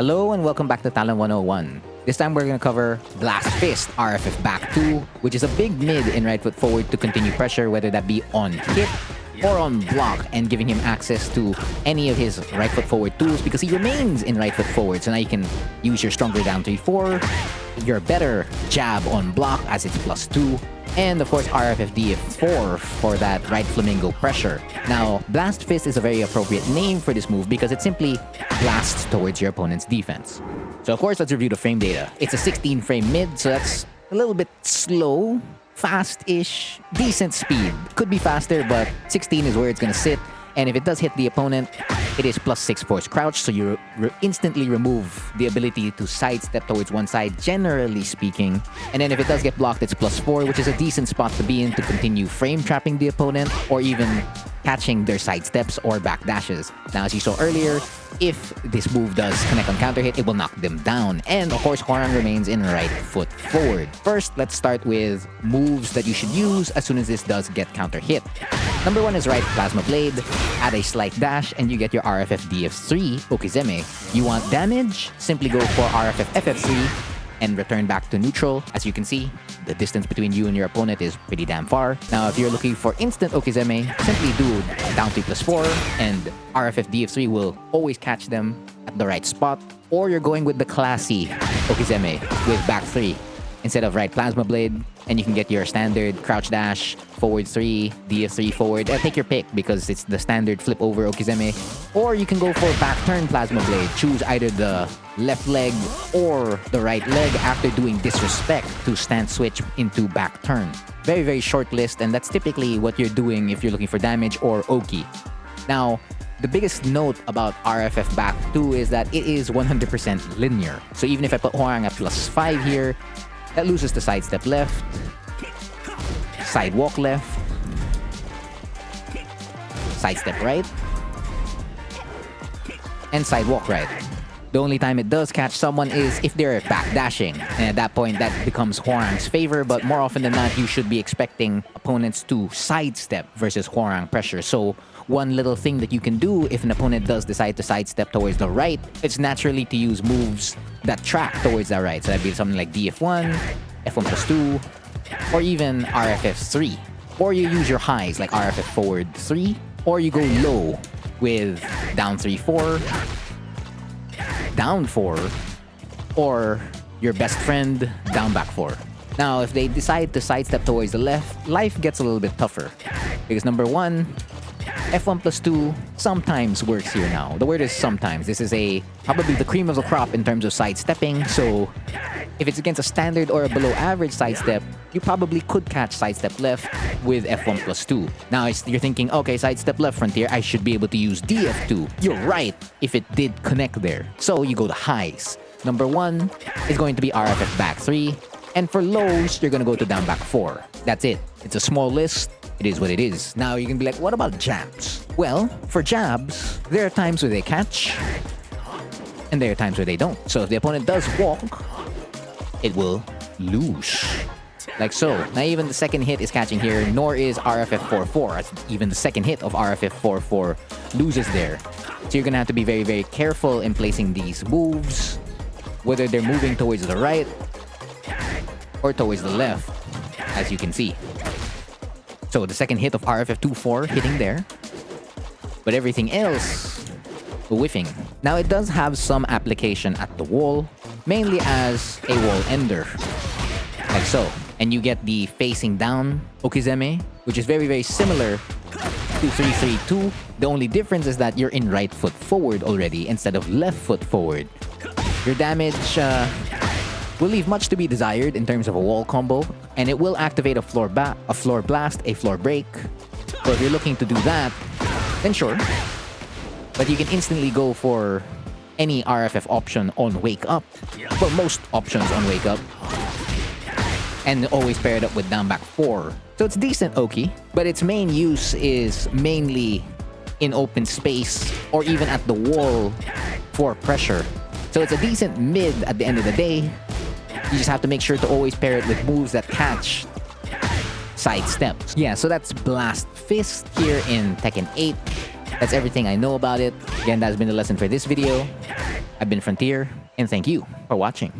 Hello and welcome back to Talon 101. This time we're going to cover Blast Fist RFF B+2, which is a big mid in right foot forward to continue pressure, whether that be on hit or on block, and giving him access to any of his right foot forward tools because he remains in right foot forward. So now you can use your stronger down 3-4, your better jab on block as it's +2, and of course RFF B+4 for that right flamingo pressure. Now, Blast Fist is a very appropriate name for this move because it simply blasts towards your opponent's defense. So of course, let's review the frame data. It's a 16 frame mid, so that's a little bit slow, fast-ish, decent speed. Could be faster, but 16 is where it's gonna sit. And if it does hit the opponent, it is +6 force crouch, so you instantly remove the ability to sidestep towards one side, generally speaking. And then if it does get blocked, it's +4, which is a decent spot to be in to continue frame trapping the opponent, or even catching their sidesteps or backdashes. Now, as you saw earlier, if this move does connect on counter hit, it will knock them down. And of course, Hwoarang remains in right foot forward. First, let's start with moves that you should use as soon as this does get counter hit. Number 1 is right plasma blade. Add a slight dash and you get your RFF DF3 Okizeme. You want damage? Simply go for RFF FF3 and return back to neutral. As you can see, the distance between you and your opponent is pretty damn far. Now, if you're looking for instant Okizeme, simply do down 3+4 and RFF DF3 will always catch them at the right spot. Or you're going with the classy Okizeme with back 3 instead of right plasma blade, and you can get your standard crouch dash, forward 3, DF3 forward. Take your pick because it's the standard flip over Okizeme. Or you can go for back turn plasma blade. Choose either the left leg or the right leg after doing disrespect to stance switch into back turn. Very, very short list, and that's typically what you're doing if you're looking for damage or Oki. Now, the biggest note about RFF B+2 is that it is 100% linear. So even if I put Hwoarang at +5 here, that loses the sidestep left, sidewalk left, sidestep right, and sidewalk right. The only time it does catch someone is if they're backdashing, and at that point that becomes Hwoarang's favor, but more often than not you should be expecting opponents to sidestep versus Hwoarang pressure. So one little thing that you can do if an opponent does decide to sidestep towards the right, it's naturally to use moves that track towards the right. So that'd be something like DF1, F1+2, or even RFF3. Or you use your highs like RFF forward 3, or you go low with down 3-4, down 4, or your best friend down back 4. Now, if they decide to sidestep towards the left, life gets a little bit tougher. Because number 1, F1+2 sometimes works here now. The word is sometimes. This is probably the cream of the crop in terms of sidestepping. So if it's against a standard or a below average sidestep, you probably could catch sidestep left with F1+2. Now you're thinking, okay, sidestep left frontier, I should be able to use DF2. You're right if it did connect there. So you go to highs. Number 1 is going to be RFF back 3. And for lows, you're going to go to down back 4. That's it. It's a small list. It is what it is. Now you can be like, what about jabs? Well, for jabs, there are times where they catch, and there are times where they don't. So if the opponent does walk, it will lose. Like so. Now even the second hit is catching here, nor is RFF 4-4. Even the second hit of RFF 4-4 loses there. So you're gonna have to be very, very careful in placing these moves, whether they're moving towards the right or towards the left, as you can see. So the second hit of RFF 2-4 hitting there, but everything else whiffing. Now it does have some application at the wall, mainly as a wall ender, like so. And you get the facing down Okizeme, which is very, very similar to 3-3-2. The only difference is that you're in right foot forward already instead of left foot forward. Your damage will leave much to be desired in terms of a wall combo, and it will activate a floor blast, a floor break. So if you're looking to do that, then sure. But you can instantly go for any RFF option on wake up, well, most options on wake up, and always pair it up with down back 4. So it's decent Oki, but its main use is mainly in open space or even at the wall for pressure. So it's a decent mid at the end of the day. You just have to make sure to always pair it with moves that catch sidesteps. Yeah, so that's Blast Fist here in Tekken 8. That's everything I know about it. Again, that's been the lesson for this video. I've been Frontier, and thank you for watching.